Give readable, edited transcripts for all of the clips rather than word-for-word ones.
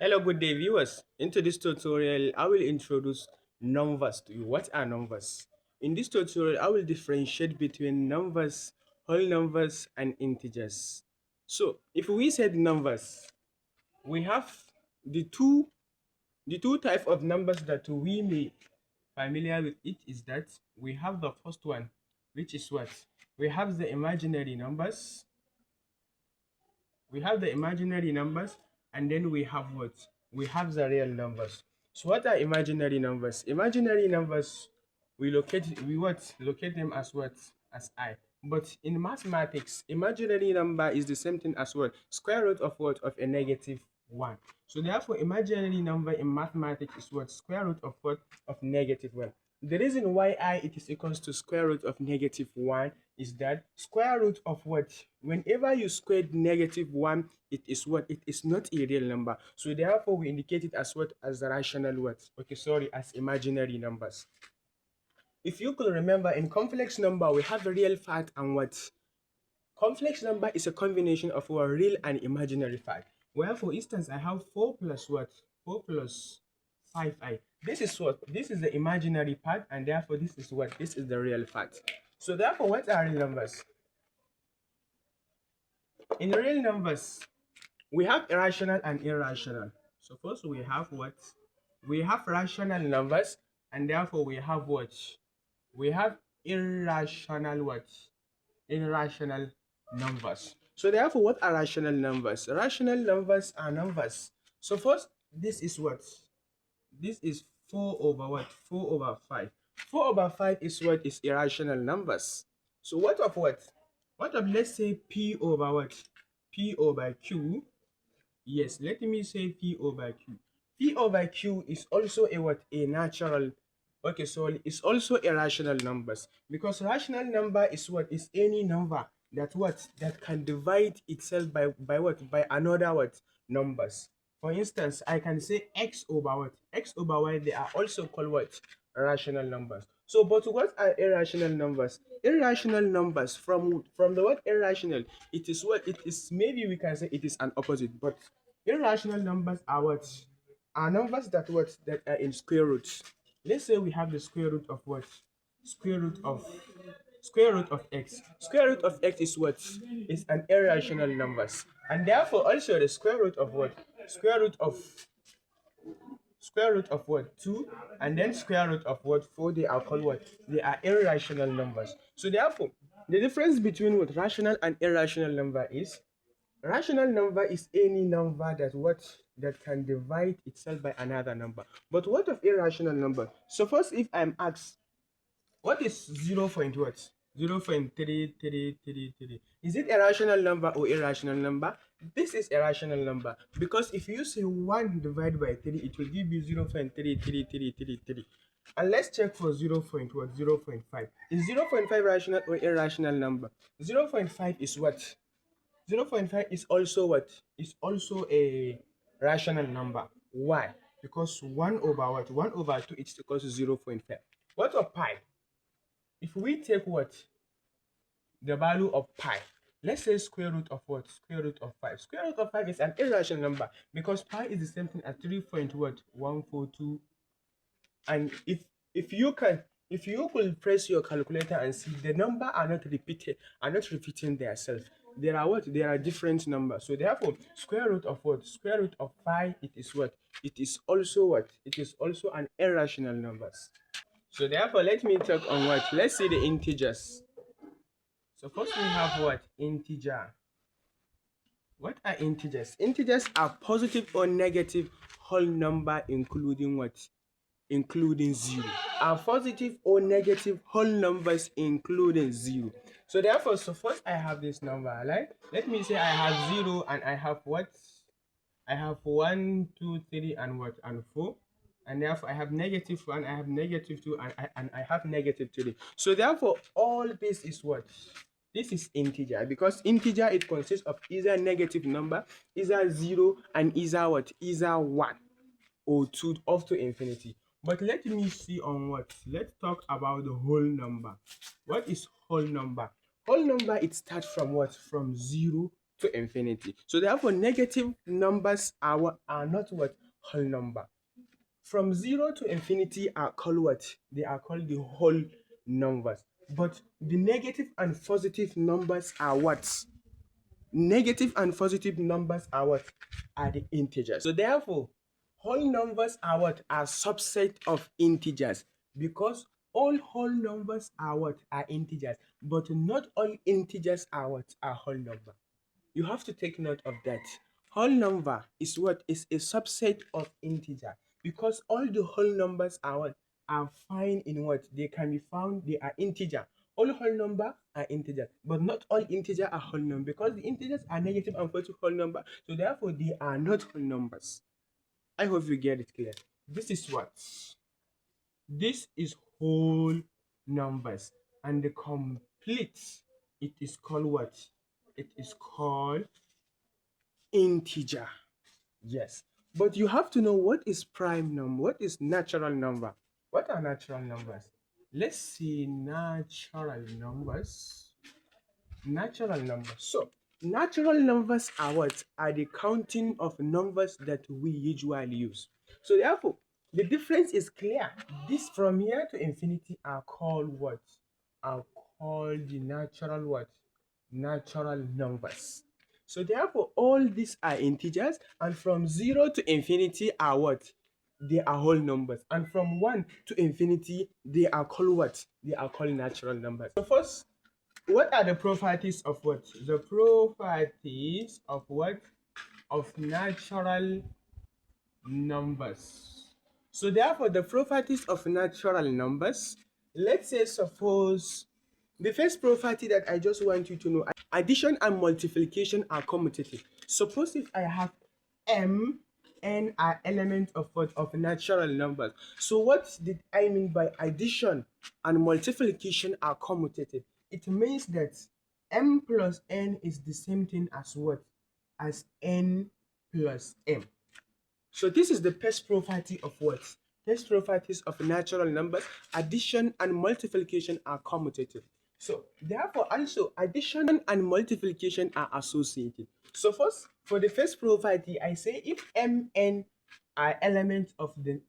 Hello, good day, viewers. Into this tutorial, I will introduce numbers to you. What are numbers? In this tutorial, I will differentiate between numbers, whole numbers, and integers. So, if we said numbers, we have the two the two type of numbers that we may familiar with it is that we have the first one, which is what we have the imaginary numbers and then we have what we have the real numbers. So what are imaginary numbers? Imaginary numbers, we locate them as what as I. But in mathematics, imaginary number is the same thing as what square root of what of a negative one. So therefore imaginary number in mathematics is what square root of what of negative one. The reason why I it is equals to square root of negative 1 is that square root of what? Whenever you squared negative 1, it is what? It is not a real number. So therefore, we indicate it as what? As the rational what? Okay, sorry, as imaginary numbers. If you could remember, in complex number, we have a real part and what? Complex number is a combination of a real and imaginary part. Where, for instance, I have 4 plus what? 4 plus 5i. This is what? This is the imaginary part, and therefore this is what? This is the real part. So therefore, what are real numbers? In real numbers, we have irrational and irrational. So first we have what? We have rational numbers, and therefore we have what? We have irrational what? Irrational numbers. So therefore, what are rational numbers? Rational numbers are numbers. So first, this is what? This is 4 over what? 4 over 5. 4 over 5 is what? Is irrational numbers. So what of what? What of, let's say, P over what? P over Q. Yes, let me say P over Q. P over Q is also a what? A natural. Okay, so it's also irrational numbers, because rational number is what? Is any number that what? That can divide itself by what? By another what? Numbers. For instance, I can say x over what? X over y, they are also called what? Rational numbers. So, but what are irrational numbers? Irrational numbers, from the word irrational, it is what? It is, maybe we can say it is an opposite, but irrational numbers are what? Are numbers that what? That are in square roots. Let's say we have the square root of what? Square root of x. Square root of x is what? Is an irrational numbers. And therefore also the square root of what? Square root of what? 2, and then square root of what? 4, they are called what? They are irrational numbers. So therefore, the difference between what rational and irrational number is, rational number is any number that what? That can divide itself by another number. But what of irrational number? So first, if I'm asked, what is 0 point what? 0.3333. Is it a rational number or irrational number? This is a rational number, because if you say 1 divided by 3, it will give you 0.33333. And let's check for 0. What? 0.5. Is 0.5 rational or irrational number? 0.5 is what? 0.5 is also what? Is also a rational number. Why? Because 1 over what? 1 over 2 is equal to 0.5. What of pi? If we take what? The value of pi, let's say square root of what? Square root of 5. Square root of 5 is an irrational number, because pi is the same thing as 3.142. And if you could press your calculator and see, the number are not repeating themselves. There are what? There are different numbers. So therefore, square root of what? Square root of pi, it is what? It is also what? It is also an irrational numbers. So therefore, let me talk on what? Let's see the integers. So first we have what? Integer. What are integers? Integers are positive or negative whole number, including what? Including 0. Are positive or negative whole numbers, including 0. So therefore, so first I have this number, right? Let me say I have 0 and I have what? I have 1, 2, 3, and what? And 4. And therefore I have negative 1, I have negative 2, and I have negative 3. So therefore all this is what? This is integer, because integer, it consists of either negative number, either 0, and either what? Either 1 or 2 up to infinity. But let me see on what? Let's talk about the whole number. What is whole number? Whole number, it starts from what? From 0 to infinity. So therefore, negative numbers are not what? Whole number. From 0 to infinity are called what? They are called the whole numbers. But the negative and positive numbers are what? Negative and positive numbers are what? Are the integers. So therefore, whole numbers are what? Are subset of integers, because all whole numbers are what? Are integers, but not all integers are what? Are whole number. You have to take note of that. Whole number is what? Is a subset of integer, because all the whole numbers are what? Are fine in what? They can be found, they are integer. All whole number are integer, but not all integer are whole number, because the integers are negative and positive whole number, so therefore they are not whole numbers. I hope you get it clear. This is what? This is whole numbers, and the complete, it is called what? It is called integer. Yes, but you have to know what is prime number, what is natural number. What are natural numbers? Let's see natural numbers. Natural numbers. So natural numbers are what? Are the counting of numbers that we usually use. So therefore, the difference is clear. This from here to infinity are called what? Are called the natural what? Natural numbers. So therefore, all these are integers, and from 0 to infinity are what? They are whole numbers. And from 1 to infinity, they are called what? They are called natural numbers. So first, what are the properties of what? The properties of what? Of natural numbers. So therefore, the properties of natural numbers, let's say suppose the first property that I just want you to know, addition and multiplication are commutative. Suppose if I have m, n are elements of what? Of natural numbers. So what did I mean by addition and multiplication are commutative? It means that m plus n is the same thing as what? As n plus m. So this is the first property of what? First properties of natural numbers. Addition and multiplication are commutative. So therefore also addition and multiplication are associated. So first, for the first property, I say if m, n are elements of the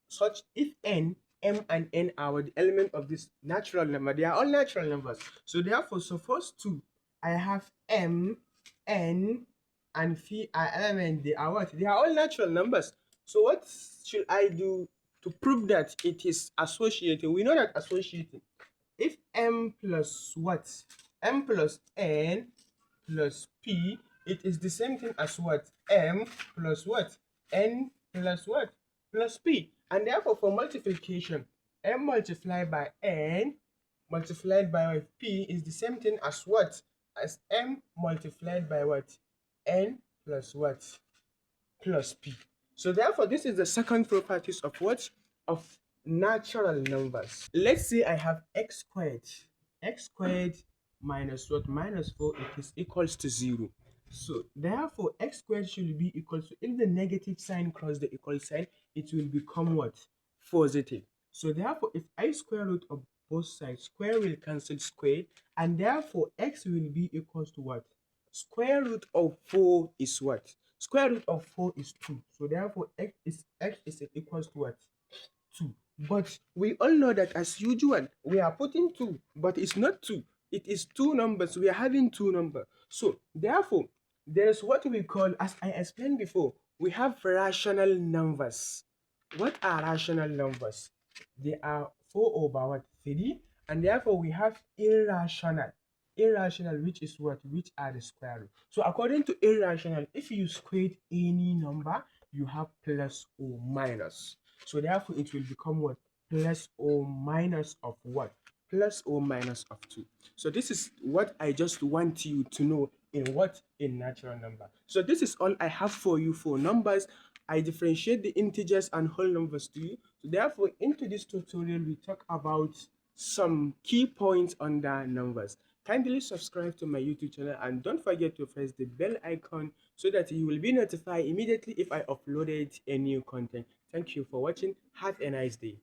such, if n, m and n are the element of this natural number, they are all natural numbers. So therefore, suppose to I have m, n, and phi are elements, they are what? They are all natural numbers. So what should I do to prove that it is associated? We know that associating, if m plus what? M plus n plus p, it is the same thing as what? M plus what? N plus what? Plus p. And therefore for multiplication, m multiplied by n multiplied by what? P is the same thing as what? As m multiplied by what? N plus what? Plus p. So therefore this is the second properties of what? Of natural numbers. Let's say I have x squared. X squared minus what? Minus 4, it is equals to 0. So therefore x squared should be equal to, if the negative sign cross the equal sign, it will become what? Positive. So therefore if I square root of both sides, square will cancel square, and therefore x will be equals to what? Square root of 4 is what? Square root of 4 is 2. So therefore x is equals to what? 2. But we all know that as usual, we are putting 2, but it's not 2. It is two numbers. We are having two numbers. So therefore, there is what we call, as I explained before, we have rational numbers. What are rational numbers? They are 4 over what? 3. And therefore, we have irrational. Irrational, which is what? Which are the square root. So according to irrational, if you squared any number, you have plus or minus. So therefore, it will become what? Plus or minus of what? Plus or minus of 2. So this is what I just want you to know in what? In natural number. So this is all I have for you for numbers. I differentiate the integers and whole numbers to you. So therefore, into this tutorial, we talk about some key points under numbers. Kindly subscribe to my YouTube channel and don't forget to press the bell icon so that you will be notified immediately if I uploaded a new content. Thank you for watching. Have a nice day.